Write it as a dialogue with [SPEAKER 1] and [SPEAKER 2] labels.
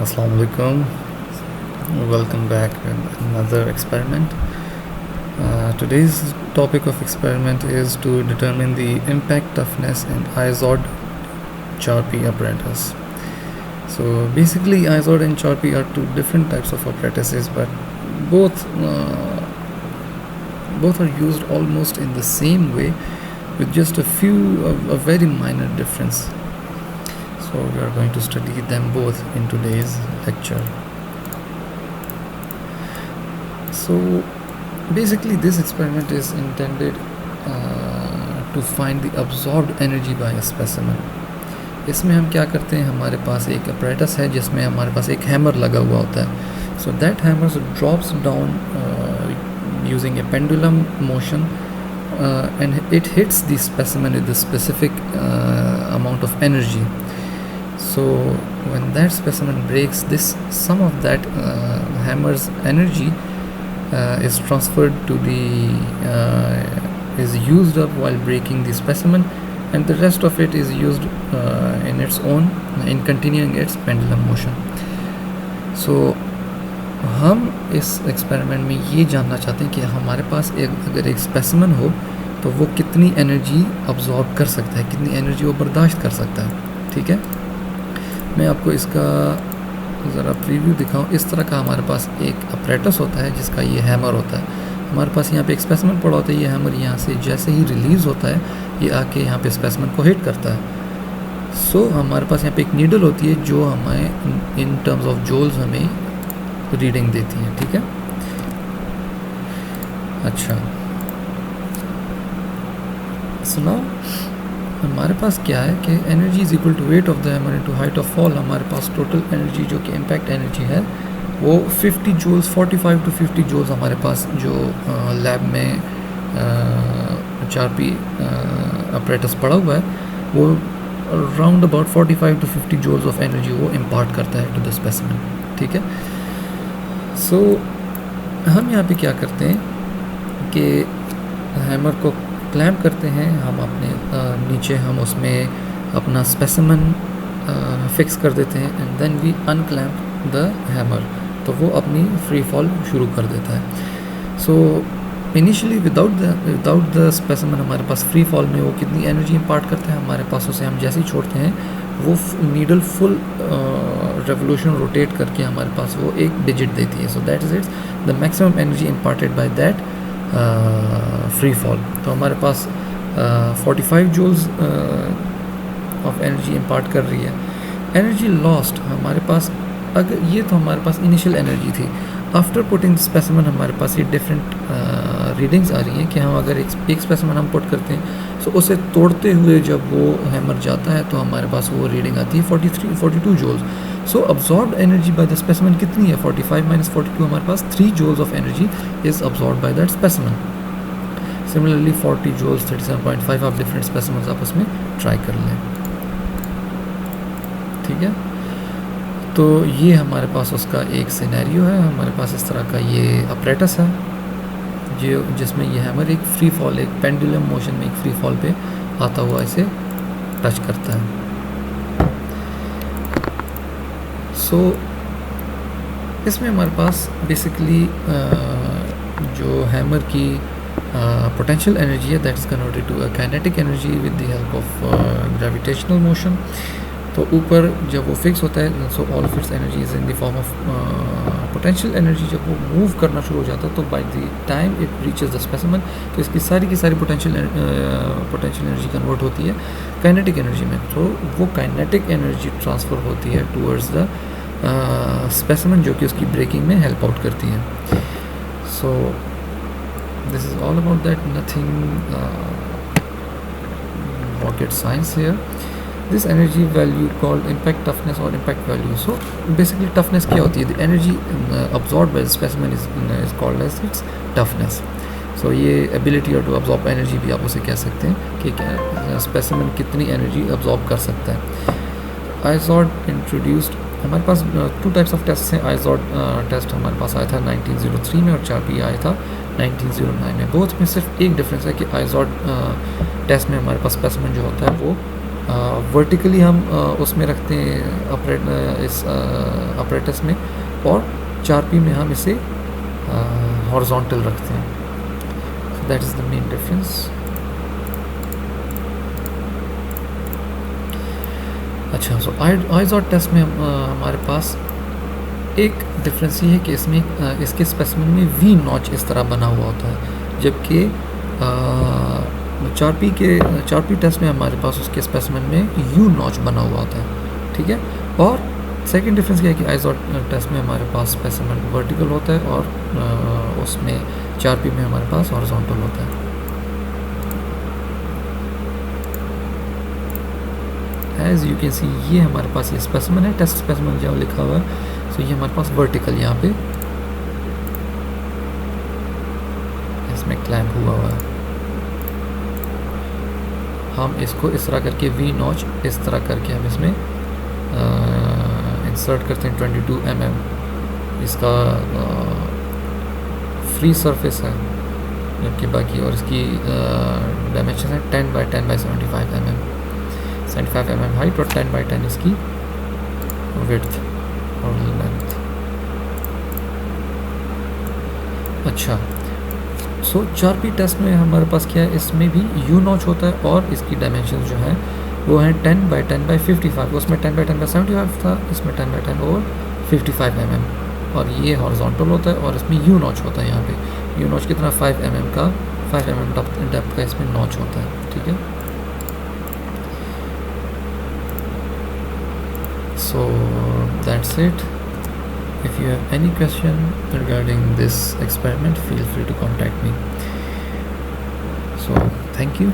[SPEAKER 1] Assalamu alaikum. Welcome back with another experiment. Today's topic of experiment is to determine the impact toughness in IZOD Charpy apparatus. So basically, IZOD and Charpy are two different types of apparatuses, but both both are used almost in the same way, with just a very minor difference. So we are going to study them both in today's lecture. So basically this experiment is intended to find the absorbed energy by a specimen. इसमें हम क्या करते हैं, हमारे पास एक apparatus है जिसमें हमारे पास एक हैमर लगा हुआ होता है. So that hammer drops down using a pendulum motion and it hits the specimen with a specific amount of energy. So when that specimen breaks, some of that hammer's energy is transferred to is used up while breaking the specimen, and the rest of it is used in continuing its pendulum motion. So हम इस experiment में ये जानना चाहते हैं कि हमारे पास अगर एक स्पेसिमन हो तो वो कितनी एनर्जी अब्जॉर्ब कर सकता है, कितनी एनर्जी वो बर्दाश्त कर सकता है. ठीक है, मैं आपको इसका ज़रा प्रीव्यू दिखाऊं. इस तरह का हमारे पास एक अपरेटस होता है जिसका ये हैमर होता है. हमारे पास यहाँ पे एक स्पेसिमन पड़ा होता है. ये हैमर यहाँ से जैसे ही रिलीज़ होता है ये आके यहाँ पे स्पेसिमन को हिट करता है. सो हमारे पास यहाँ पे एक नीडल होती है जो हमें इन टर्म्स ऑफ जूल्स हमें रीडिंग देती है. ठीक है, अच्छा सुनाओ. हमारे पास क्या है कि energy is equal to weight of the hammer into height of fall. हमारे पास टोटल एनर्जी जो कि इम्पैक्ट एनर्जी है वो 50 जूल्स, 45 टू 50 जूल्स हमारे पास जो लैब में चारपी अपरेटस पड़ा हुआ है वो round about 45 to 50 joules of energy वो इम्पार्ट करता है टू द स्पेसिमेन. ठीक है, सो हम यहाँ पे क्या करते हैं कि हैमर को क्लैम्प करते हैं. हम अपने नीचे हम उसमें अपना स्पेसिमन फिक्स कर देते हैं and then we unclamp the hammer, तो वो अपनी फ्री फॉल शुरू कर देता है. So initially without the specimen हमारे पास फ्री फॉल में वो कितनी एनर्जी इम्पार्ट करता है हमारे पास, उसे हम जैसे ही छोड़ते हैं वो नीडल फुल रेवोल्यूशन रोटेट करके हमारे पास वो एक डिजिट देती है. So that is it's the maximum energy imparted by that free fall. तो हमारे पास 45 जूल्स ऑफ एनर्जी इम्पार्ट कर रही है. एनर्जी लॉस्ट हमारे पास, अगर ये तो हमारे पास इनिशियल एनर्जी थी. आफ्टर पुटिंग स्पेसिमन हमारे पास ये डिफरेंट रीडिंग्स आ रही हैं कि हम अगर एक स्पेसिमन हम पुट करते हैं तो उसे तोड़ते हुए जब वो हैमर जाता है तो हमारे पास वो रीडिंग आती है 42 joules. So absorbed energy by the specimen कितनी है, 45 माइनस 42, हमारे पास 3 joules of energy is absorbed by that specimen. Similarly 40 joules, 37.5 आप डिफरेंट स्पेसिमन्स आपस में ट्राई कर लें. ठीक है, तो ये हमारे पास उसका एक सिनेरियो है. हमारे पास इस तरह का ये अपरेटस है जो जिसमें ये हैमर एक फ्री फॉल, एक पेंडुलम मोशन में एक फ्री फॉल पे आता हुआ इसे टच करता है. सो इसमें हमारे पास बेसिकली जो हैमर की पोटेंशियल एनर्जी है that is converted to a kinetic energy with the help of gravitational motion. तो ऊपर जब वो फिक्स होता है so all of its energy is in the form of potential energy. जब वो मूव करना शुरू हो जाता है तो by the time it reaches the specimen तो इसकी सारी की सारी पोटेंशियल एनर्जी कन्वर्ट होती है काइनेटिक एनर्जी में. तो वो काइनेटिक एनर्जी ट्रांसफ़र होती है टूवर्ड्स द स्पेसिमन जो कि उसकी ब्रेकिंग में हेल्प आउट करती है. So this is all about that, nothing rocket science here. This energy value called impact toughness or impact value. So basically toughness क्या होती है, the energy absorbed by the specimen is called as its toughness. So ये ability to absorb energy भी आप उसे कह सकते हैं कि specimen कितनी energy absorb कर सकता है. IZOD introduced, हमारे पास 2 types of tests हैं. IZOD टेस्ट हमारे पास आया था 1903 में और चारपी आया था 1909 में. बोथ में सिर्फ एक डिफरेंस है कि IZOD टेस्ट में हमारे पास स्पेसिमन जो होता है वो वर्टिकली हम उसमें रखते हैं इस अपरेटस में, और 4P में हम इसे हॉरिजॉन्टल रखते हैं. So that is the main difference. अच्छा, सो आइजॉट टेस्ट में हमारे पास एक डिफरेंस ये है कि इसमें इसके स्पेसिमेन में वी नॉच इस तरह बना हुआ होता है, जबकि 4P टेस्ट में हमारे पास उसके स्पेसिमेन में यू नॉच बना हुआ होता है. ठीक है. और सेकंड डिफरेंस क्या है कि आइजॉट टेस्ट में हमारे पास स्पेसिमेन वर्टिकल होता है और उसमें 4P में हमारे पास हॉरिजॉन्टल होता है. एज यू कैन सी, ये हमारे पास ये स्पेसिमेन है, टेस्ट स्पेसिमेन जो लिखा हुआ है. सो ये हमारे पास वर्टिकल यहाँ पे इसमें क्लैम्प हुआ है. हम इसको इस तरह करके वी नॉच इस तरह करके हम इसमें इंसर्ट करते हैं. 22 mm इसका फ्री सरफेस है, जबकि बाकी और इसकी डायमेंशन है 10 by 10 by 75 mm, 75 mm height और 10 by 10 इसकी विड्थ और लेंथ. अच्छा, सो 4P टेस्ट में हमारे पास क्या है, इसमें भी यू नॉच होता है और इसकी डायमेंशन जो है वो है 10 by 10 by 55. उसमें 10 by 10 by 75 था, इसमें 10 by 10 और 55 mm, और ये हॉरिजॉन्टल होता है और इसमें यू नॉच होता है. यहाँ पे यू नॉच कितना 5 mm का, 5 mm डेप्थ का इसमें नॉच होता है. ठीक है. So that's it. If you have any question regarding this experiment, feel free to contact me. So thank you.